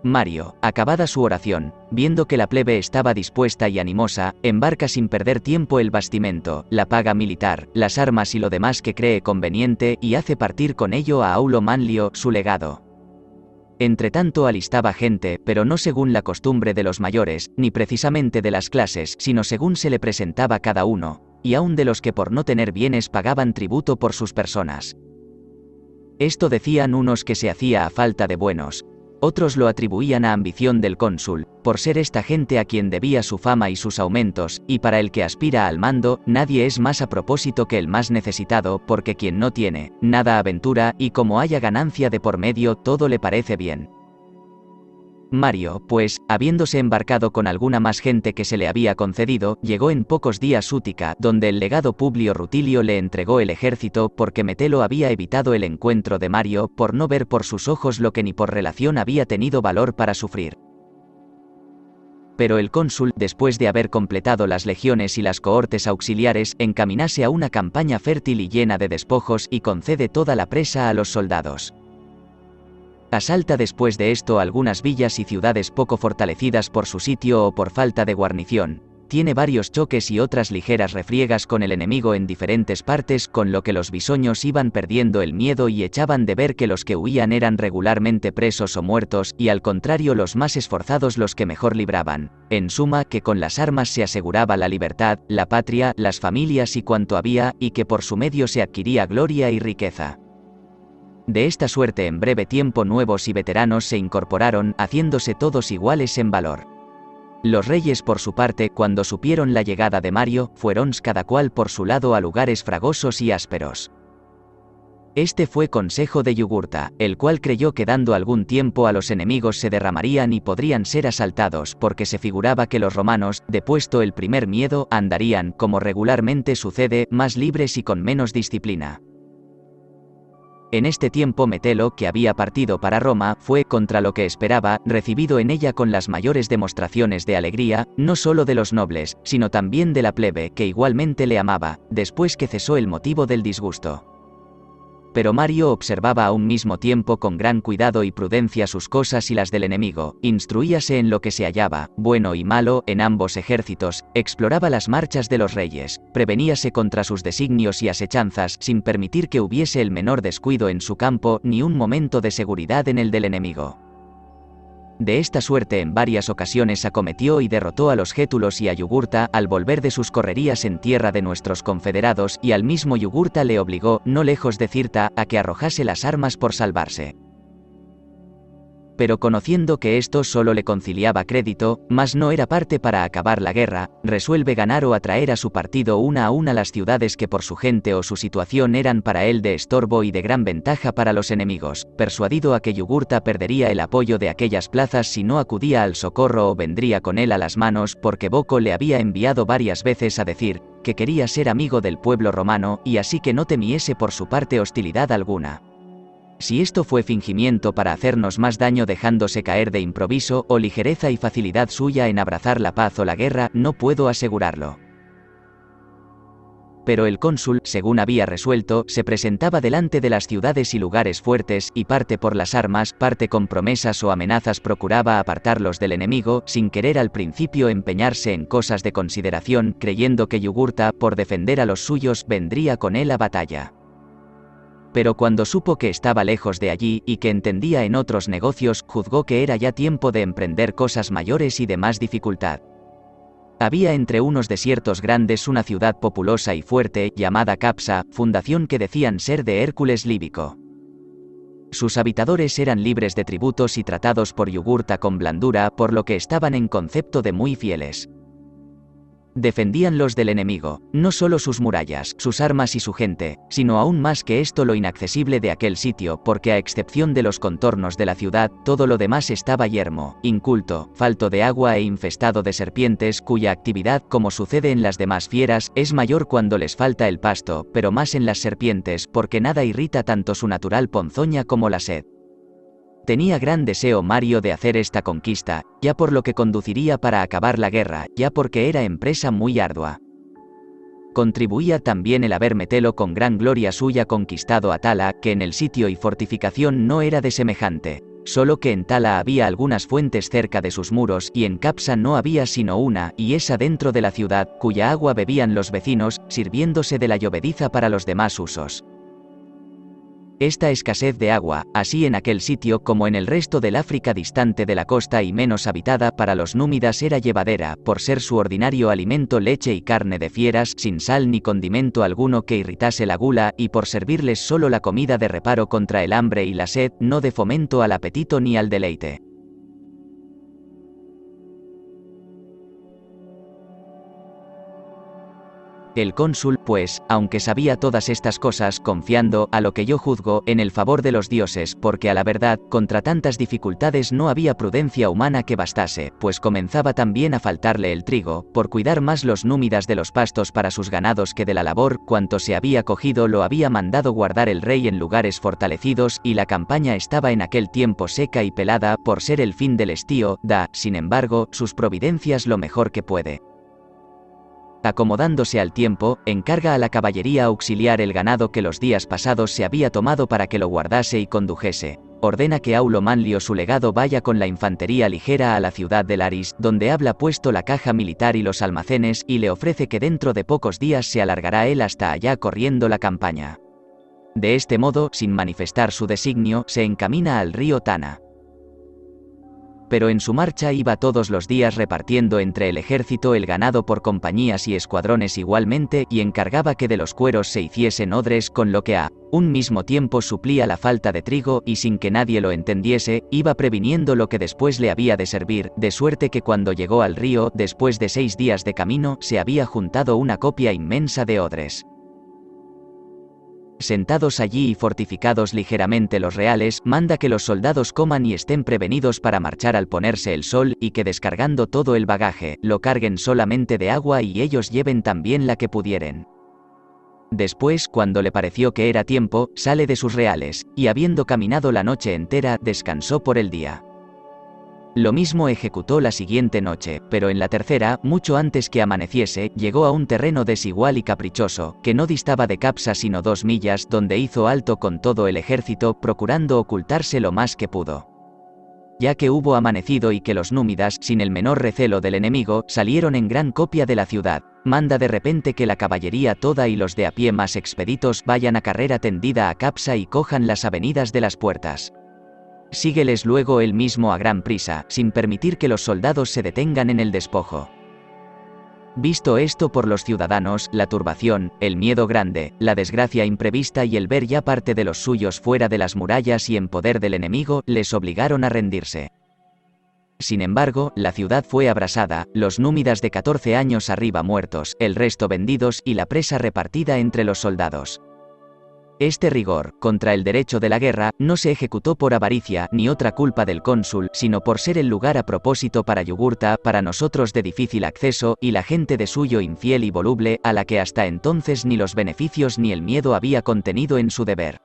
Mario, acabada su oración, viendo que la plebe estaba dispuesta y animosa, embarca sin perder tiempo el bastimento, la paga militar, las armas y lo demás que cree conveniente y hace partir con ello a Aulo Manlio, su legado. Entretanto alistaba gente, pero no según la costumbre de los mayores, ni precisamente de las clases, sino según se le presentaba cada uno, y aun de los que por no tener bienes pagaban tributo por sus personas. Esto decían unos que se hacía a falta de buenos, otros lo atribuían a ambición del cónsul, por ser esta gente a quien debía su fama y sus aumentos, y para el que aspira al mando, nadie es más a propósito que el más necesitado, porque quien no tiene, nada aventura, y como haya ganancia de por medio, todo le parece bien. Mario, pues, habiéndose embarcado con alguna más gente que se le había concedido, llegó en pocos días Útica, donde el legado Publio Rutilio le entregó el ejército, porque Metelo había evitado el encuentro de Mario, por no ver por sus ojos lo que ni por relación había tenido valor para sufrir. Pero el cónsul, después de haber completado las legiones y las cohortes auxiliares, encaminase a una campaña fértil y llena de despojos, y concede toda la presa a los soldados. Asalta después de esto algunas villas y ciudades poco fortalecidas por su sitio o por falta de guarnición, tiene varios choques y otras ligeras refriegas con el enemigo en diferentes partes, con lo que los bisoños iban perdiendo el miedo y echaban de ver que los que huían eran regularmente presos o muertos, y al contrario los más esforzados los que mejor libraban. En suma, que con las armas se aseguraba la libertad, la patria, las familias y cuanto había, y que por su medio se adquiría gloria y riqueza. De esta suerte en breve tiempo nuevos y veteranos se incorporaron, haciéndose todos iguales en valor. Los reyes por su parte, cuando supieron la llegada de Mario, fueron cada cual por su lado a lugares fragosos y ásperos. Este fue consejo de Yugurta, el cual creyó que dando algún tiempo a los enemigos se derramarían y podrían ser asaltados, porque se figuraba que los romanos, depuesto el primer miedo, andarían, como regularmente sucede, más libres y con menos disciplina. En este tiempo Metelo, que había partido para Roma, fue, contra lo que esperaba, recibido en ella con las mayores demostraciones de alegría, no solo de los nobles, sino también de la plebe, que igualmente le amaba, después que cesó el motivo del disgusto. Pero Mario observaba a un mismo tiempo con gran cuidado y prudencia sus cosas y las del enemigo, instruíase en lo que se hallaba, bueno y malo, en ambos ejércitos, exploraba las marchas de los reyes, preveníase contra sus designios y asechanzas, sin permitir que hubiese el menor descuido en su campo, ni un momento de seguridad en el del enemigo. De esta suerte en varias ocasiones acometió y derrotó a los gétulos y a Yugurta, al volver de sus correrías en tierra de nuestros confederados, y al mismo Yugurta le obligó, no lejos de Cirta, a que arrojase las armas por salvarse. Pero conociendo que esto solo le conciliaba crédito, mas no era parte para acabar la guerra, resuelve ganar o atraer a su partido una a una las ciudades que por su gente o su situación eran para él de estorbo y de gran ventaja para los enemigos, persuadido a que Yugurta perdería el apoyo de aquellas plazas si no acudía al socorro o vendría con él a las manos, porque Boco le había enviado varias veces a decir que quería ser amigo del pueblo romano, y así que no temiese por su parte hostilidad alguna. Si esto fue fingimiento para hacernos más daño dejándose caer de improviso, o ligereza y facilidad suya en abrazar la paz o la guerra, no puedo asegurarlo. Pero el cónsul, según había resuelto, se presentaba delante de las ciudades y lugares fuertes, y parte por las armas, parte con promesas o amenazas procuraba apartarlos del enemigo, sin querer al principio empeñarse en cosas de consideración, creyendo que Yugurta, por defender a los suyos, vendría con él a batalla. Pero cuando supo que estaba lejos de allí, y que entendía en otros negocios, juzgó que era ya tiempo de emprender cosas mayores y de más dificultad. Había entre unos desiertos grandes una ciudad populosa y fuerte, llamada Capsa, fundación que decían ser de Hércules Líbico. Sus habitadores eran libres de tributos y tratados por Yugurta con blandura, por lo que estaban en concepto de muy fieles. Defendíanlos del enemigo, no solo sus murallas, sus armas y su gente, sino aún más que esto lo inaccesible de aquel sitio, porque a excepción de los contornos de la ciudad, todo lo demás estaba yermo, inculto, falto de agua e infestado de serpientes, cuya actividad, como sucede en las demás fieras, es mayor cuando les falta el pasto, pero más en las serpientes, porque nada irrita tanto su natural ponzoña como la sed. Tenía gran deseo Mario de hacer esta conquista, ya por lo que conduciría para acabar la guerra, ya porque era empresa muy ardua. Contribuía también el haber Metelo con gran gloria suya conquistado a Tala, que en el sitio y fortificación no era de semejante. solo que en Tala había algunas fuentes cerca de sus muros y en Capsa no había sino una, y esa dentro de la ciudad, cuya agua bebían los vecinos, sirviéndose de la llovediza para los demás usos. Esta escasez de agua, así en aquel sitio como en el resto del África distante de la costa y menos habitada, para los númidas era llevadera, por ser su ordinario alimento leche y carne de fieras, sin sal ni condimento alguno que irritase la gula, y por servirles solo la comida de reparo contra el hambre y la sed, no de fomento al apetito ni al deleite. El cónsul, pues, aunque sabía todas estas cosas, confiando, a lo que yo juzgo, en el favor de los dioses, porque a la verdad, contra tantas dificultades no había prudencia humana que bastase, pues comenzaba también a faltarle el trigo, por cuidar más los númidas de los pastos para sus ganados que de la labor, cuanto se había cogido lo había mandado guardar el rey en lugares fortalecidos, y la campaña estaba en aquel tiempo seca y pelada, por ser el fin del estío, da, sin embargo, sus providencias lo mejor que puede. Acomodándose al tiempo, encarga a la caballería auxiliar el ganado que los días pasados se había tomado para que lo guardase y condujese. Ordena que Aulo Manlio su legado vaya con la infantería ligera a la ciudad de Laris, donde habla puesto la caja militar y los almacenes, y le ofrece que dentro de pocos días se alargará él hasta allá corriendo la campaña. De este modo, sin manifestar su designio, se encamina al río Tana. Pero en su marcha iba todos los días repartiendo entre el ejército el ganado por compañías y escuadrones igualmente, y encargaba que de los cueros se hiciesen odres, con lo que a un mismo tiempo suplía la falta de trigo, y sin que nadie lo entendiese, iba previniendo lo que después le había de servir, de suerte que cuando llegó al río, después de 6 días de camino, se había juntado una copia inmensa de odres. Sentados allí y fortificados ligeramente los reales, manda que los soldados coman y estén prevenidos para marchar al ponerse el sol, y que descargando todo el bagaje, lo carguen solamente de agua y ellos lleven también la que pudieren. Después, cuando le pareció que era tiempo, sale de sus reales, y habiendo caminado la noche entera, descansó por el día. Lo mismo ejecutó la siguiente noche, pero en la tercera, mucho antes que amaneciese, llegó a un terreno desigual y caprichoso, que no distaba de Capsa sino 2 millas, donde hizo alto con todo el ejército, procurando ocultarse lo más que pudo. Ya que hubo amanecido y que los númidas, sin el menor recelo del enemigo, salieron en gran copia de la ciudad, manda de repente que la caballería toda y los de a pie más expeditos vayan a carrera tendida a Capsa y cojan las avenidas de las puertas. Sígueles luego él mismo a gran prisa, sin permitir que los soldados se detengan en el despojo. Visto esto por los ciudadanos, la turbación, el miedo grande, la desgracia imprevista y el ver ya parte de los suyos fuera de las murallas y en poder del enemigo, les obligaron a rendirse. Sin embargo, la ciudad fue abrasada, los númidas de 14 años arriba muertos, el resto vendidos y la presa repartida entre los soldados. Este rigor, contra el derecho de la guerra, no se ejecutó por avaricia, ni otra culpa del cónsul, sino por ser el lugar a propósito para Yugurta, para nosotros de difícil acceso, y la gente de suyo infiel y voluble, a la que hasta entonces ni los beneficios ni el miedo había contenido en su deber.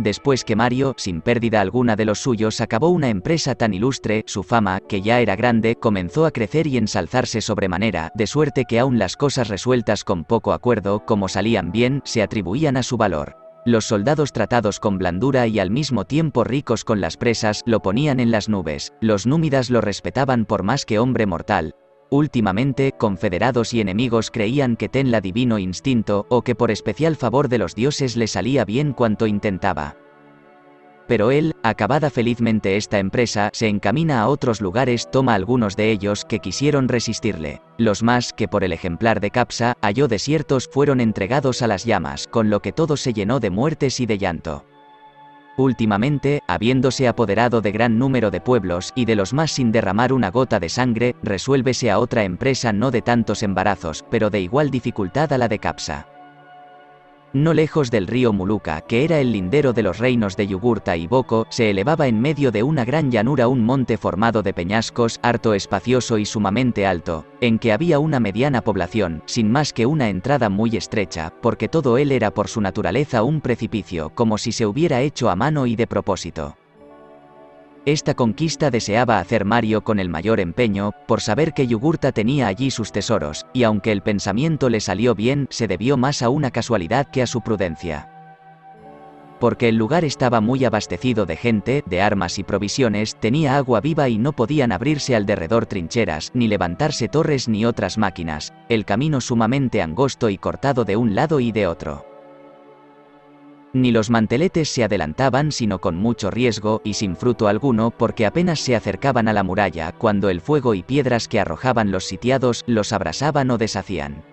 Después que Mario, sin pérdida alguna de los suyos, acabó una empresa tan ilustre, su fama, que ya era grande, comenzó a crecer y ensalzarse sobremanera, de suerte que aun las cosas resueltas con poco acuerdo, como salían bien, se atribuían a su valor. Los soldados tratados con blandura y al mismo tiempo ricos con las presas, lo ponían en las nubes, los númidas lo respetaban por más que hombre mortal. Últimamente, confederados y enemigos creían que tenla divino instinto, o que por especial favor de los dioses le salía bien cuanto intentaba. Pero él, acabada felizmente esta empresa, se encamina a otros lugares, toma algunos de ellos que quisieron resistirle. Los más, que por el ejemplar de Capsa, halló desiertos, fueron entregados a las llamas, con lo que todo se llenó de muertes y de llanto. Últimamente, habiéndose apoderado de gran número de pueblos, y de los más sin derramar una gota de sangre, resuélvese a otra empresa no de tantos embarazos, pero de igual dificultad a la de Capsa. No lejos del río Muluca, que era el lindero de los reinos de Yugurta y Boko, se elevaba en medio de una gran llanura un monte formado de peñascos, harto espacioso y sumamente alto, en que había una mediana población, sin más que una entrada muy estrecha, porque todo él era por su naturaleza un precipicio, como si se hubiera hecho a mano y de propósito. Esta conquista deseaba hacer Mario con el mayor empeño, por saber que Yugurta tenía allí sus tesoros, y aunque el pensamiento le salió bien, se debió más a una casualidad que a su prudencia. Porque el lugar estaba muy abastecido de gente, de armas y provisiones, tenía agua viva y no podían abrirse al derredor trincheras, ni levantarse torres ni otras máquinas, el camino sumamente angosto y cortado de un lado y de otro. Ni los manteletes se adelantaban sino con mucho riesgo y sin fruto alguno porque apenas se acercaban a la muralla cuando el fuego y piedras que arrojaban los sitiados los abrasaban o deshacían.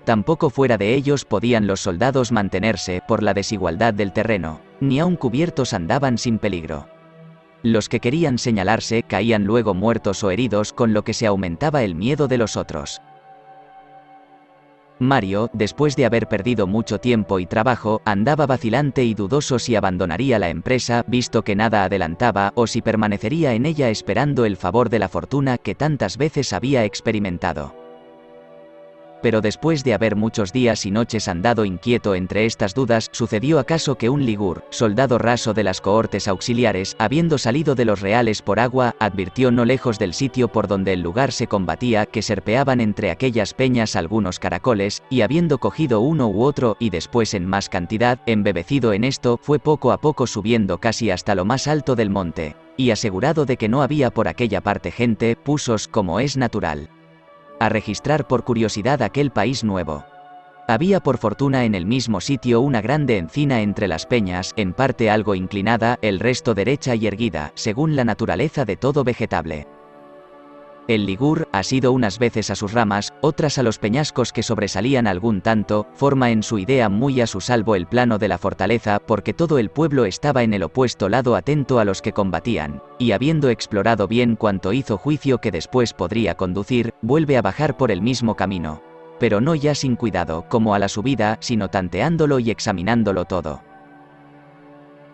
Tampoco fuera de ellos podían los soldados mantenerse por la desigualdad del terreno, ni aun cubiertos andaban sin peligro. Los que querían señalarse caían luego muertos o heridos con lo que se aumentaba el miedo de los otros. Mario, después de haber perdido mucho tiempo y trabajo, andaba vacilante y dudoso si abandonaría la empresa, visto que nada adelantaba, o si permanecería en ella esperando el favor de la fortuna que tantas veces había experimentado. Pero después de haber muchos días y noches andado inquieto entre estas dudas, sucedió acaso que un ligur, soldado raso de las cohortes auxiliares, habiendo salido de los reales por agua, advirtió no lejos del sitio por donde el lugar se combatía que serpeaban entre aquellas peñas algunos caracoles, y habiendo cogido uno u otro, y después en más cantidad, embebecido en esto, fue poco a poco subiendo casi hasta lo más alto del monte, y asegurado de que no había por aquella parte gente, pusos como es natural a registrar por curiosidad aquel país nuevo. Había por fortuna en el mismo sitio una grande encina entre las peñas, en parte algo inclinada, el resto derecha y erguida, según la naturaleza de todo vegetable. El ligur, asido unas veces a sus ramas, otras a los peñascos que sobresalían algún tanto, forma en su idea muy a su salvo el plano de la fortaleza porque todo el pueblo estaba en el opuesto lado atento a los que combatían, y habiendo explorado bien cuanto hizo juicio que después podría conducir, vuelve a bajar por el mismo camino. Pero no ya sin cuidado, como a la subida, sino tanteándolo y examinándolo todo.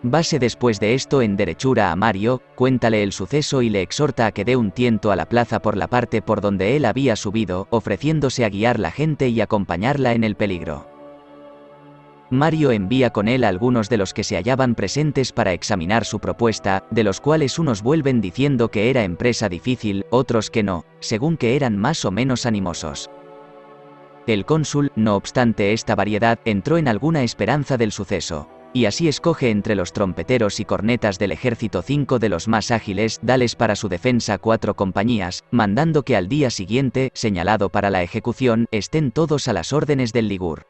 Vase después de esto en derechura a Mario, cuéntale el suceso y le exhorta a que dé un tiento a la plaza por la parte por donde él había subido, ofreciéndose a guiar la gente y acompañarla en el peligro. Mario envía con él a algunos de los que se hallaban presentes para examinar su propuesta, de los cuales unos vuelven diciendo que era empresa difícil, otros que no, según que eran más o menos animosos. El cónsul, no obstante esta variedad, entró en alguna esperanza del suceso. Y así escoge entre los trompeteros y cornetas del ejército 5 de los más ágiles, dales para su defensa 4 compañías, mandando que al día siguiente, señalado para la ejecución, estén todos a las órdenes del ligur.